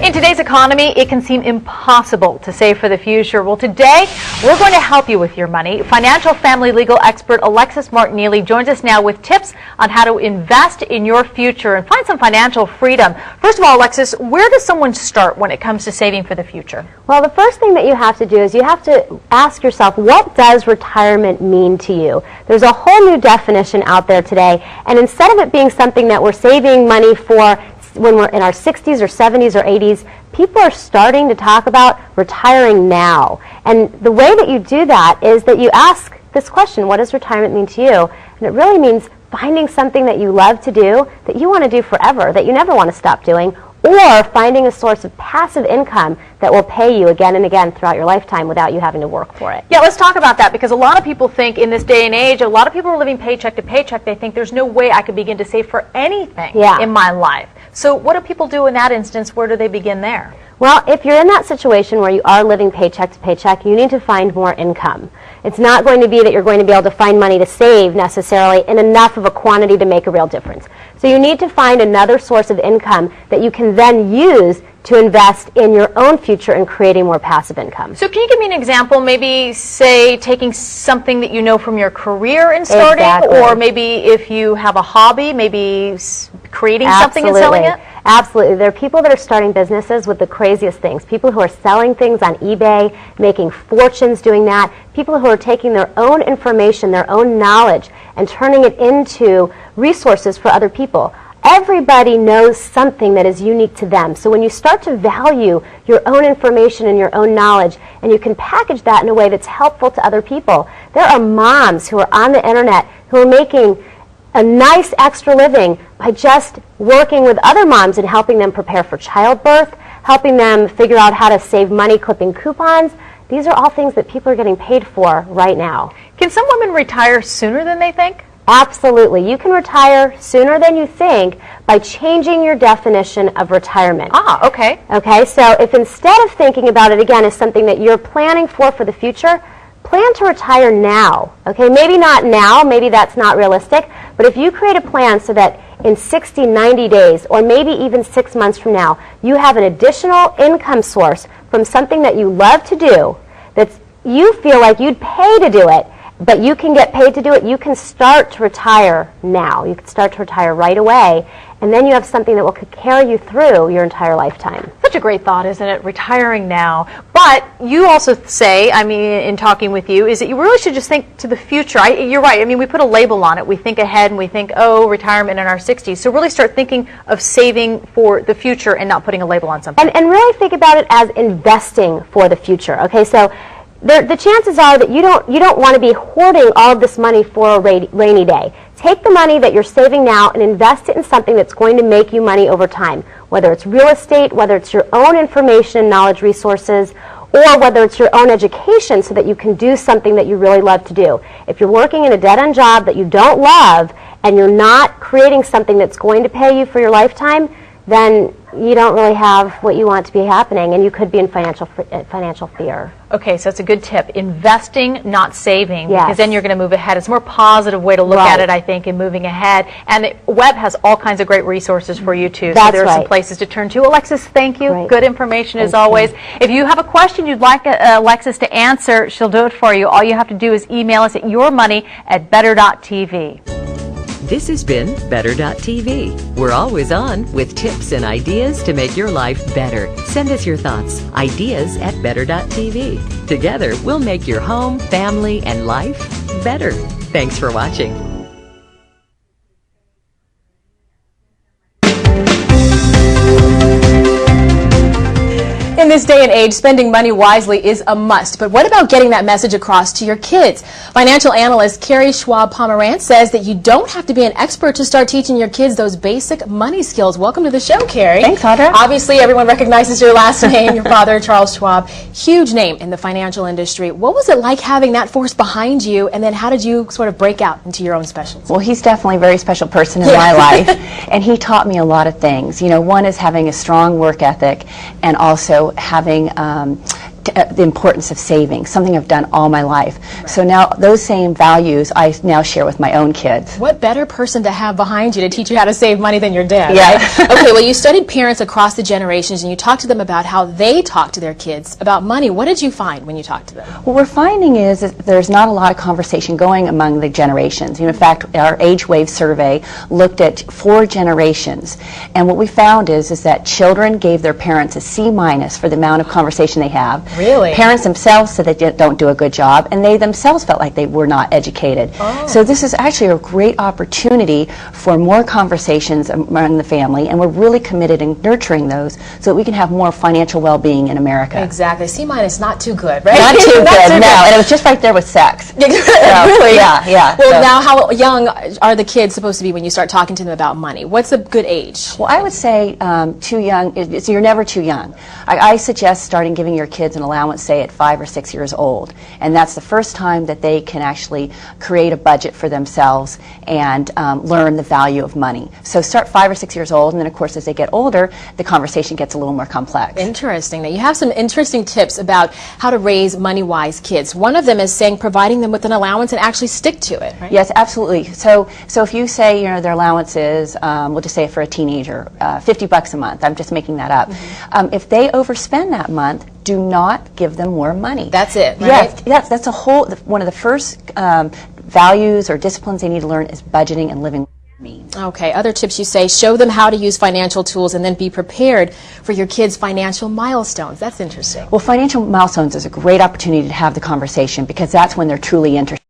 In today's economy, it can seem impossible to save for the future. Well, today, we're going to help you with your money. Financial family legal expert Alexis Martin Neely joins us now with tips on how to invest in your future and find some financial freedom. First of all, Alexis, where does someone start when it comes to saving for the future? Well, the first thing that you have to do is you have to ask yourself, what does retirement mean to you? There's a whole new definition out there today, and instead of it being something that we're saving money for when we're in our 60s or 70s or 80s, people are starting to talk about retiring now. And the way that you do that is that you ask this question, what does retirement mean to you? And it really means finding something that you love to do, that you want to do forever, that you never want to stop doing, or finding a source of passive income that will pay you again and again throughout your lifetime without you having to work for it. Yeah, let's talk about that, because a lot of people think in this day and age, a lot of people are living paycheck to paycheck. They think there's no way I could begin to save for anything in my life. So what do people do in that instance? Where do they begin there? Well, if you're in that situation where you are living paycheck to paycheck, you need to find more income. It's not going to be that you're going to be able to find money to save necessarily in enough of a quantity to make a real difference. So you need to find another source of income that you can then use to invest in your own future and creating more passive income. So can you give me an example, maybe say taking something that you know from your career and starting, or maybe if you have a hobby, maybe creating something and selling it? Absolutely. There are people that are starting businesses with the craziest things. People who are selling things on eBay, making fortunes doing that. People who are taking their own information, their own knowledge, and turning it into resources for other people. Everybody knows something that is unique to them. So when you start to value your own information and your own knowledge, and you can package that in a way that's helpful to other people. There are moms who are on the internet who are making a nice extra living by just working with other moms and helping them prepare for childbirth, helping them figure out how to save money clipping coupons. These are all things that people are getting paid for right now. Can some women retire sooner than they think? Absolutely. You can retire sooner than you think by changing your definition of retirement. Ah, okay. Okay, so if instead of thinking about it again as something that you're planning for the future, plan to retire now. Okay, maybe not now, maybe that's not realistic, but if you create a plan so that in 60, 90 days, or maybe even 6 months from now, you have an additional income source from something that you love to do, that you feel like you'd pay to do it, but you can get paid to do it, you can start to retire now. You can start to retire right away, and then you have something that will carry you through your entire lifetime. Such a great thought, isn't it? Retiring now. But you also say, I mean, in talking with you, is that you really should just think to the future. You're right. I mean, we put a label on it. We think ahead and we think, oh, retirement in our 60s. So really start thinking of saving for the future and not putting a label on something. And really think about it as investing for the future. Okay, so the chances are that you don't want to be hoarding all of this money for a rainy day. Take the money that you're saving now and invest it in something that's going to make you money over time, whether it's real estate, whether it's your own information and knowledge resources, or whether it's your own education so that you can do something that you really love to do. If you're working in a dead-end job that you don't love and you're not creating something that's going to pay you for your lifetime, then you don't really have what you want to be happening, and you could be in financial fear. Okay, so that's a good tip. Investing, not saving, yes, because then you're going to move ahead. It's a more positive way to look at it, I think, in moving ahead. And the web has all kinds of great resources for you, too. That's so there are some places to turn to. Alexis, thank you. Right. Good information as Thank always. you. If you have a question you'd like Alexis to answer, she'll do it for you. All you have to do is email us at yourmoney@better.tv. This has been Better.tv. We're always on with tips and ideas to make your life better. Send us your thoughts, ideas at Better.tv. Together, we'll make your home, family, and life better. Thanks for watching. In this day and age, spending money wisely is a must. But what about getting that message across to your kids? Financial analyst Carrie Schwab-Pomerantz says that you don't have to be an expert to start teaching your kids those basic money skills. Welcome to the show, Carrie. Thanks, Audra. Obviously, everyone recognizes your last name, your father, Charles Schwab. Huge name in the financial industry. What was it like having that force behind you, and then how did you sort of break out into your own specialty? Well, he's definitely a very special person in my life, and he taught me a lot of things. You know, one is having a strong work ethic and also having the importance of saving, something I've done all my life. So now those same values I now share with my own kids. What better person to have behind you to teach you how to save money than your dad, Yeah. right? Okay, well, you studied parents across the generations, and you talked to them about how they talk to their kids about money. What did you find when you talked to them? What we're finding is that there's not a lot of conversation going among the generations. In fact, our Age Wave survey looked at 4 generations, and what we found is that children gave their parents a C- for the amount of conversation they have. Really? Parents themselves said they don't do a good job, and they themselves felt like they were not educated. Oh. So this is actually a great opportunity for more conversations among the family, and we're really committed in nurturing those so that we can have more financial well-being in America. Exactly. C- not too good, right? Not too good, no. And it was just right there with sex. Really? Yeah, yeah. Well, So- now how young are the kids supposed to be when you start talking to them about money? What's a good age? Well, I would say too young, you're never too young. I suggest starting giving your kids an allowance, say, at 5 or 6 years old. And that's the first time that they can actually create a budget for themselves and learn the value of money. So start 5 or 6 years old, and then, of course, as they get older, the conversation gets a little more complex. Interesting. Now, you have some interesting tips about how to raise money-wise kids. One of them is saying providing them with an allowance and actually stick to it, right? Yes, absolutely. So if you say, their allowance is, we'll just say for a teenager, $50 a month. I'm just making that up. If they overspend that month, do not give them more money. That's it, right? Yes, that's one of the first values or disciplines they need to learn is budgeting and living means. Okay, other tips you say, show them how to use financial tools and then be prepared for your kids' financial milestones. That's interesting. Well, financial milestones is a great opportunity to have the conversation because that's when they're truly interested.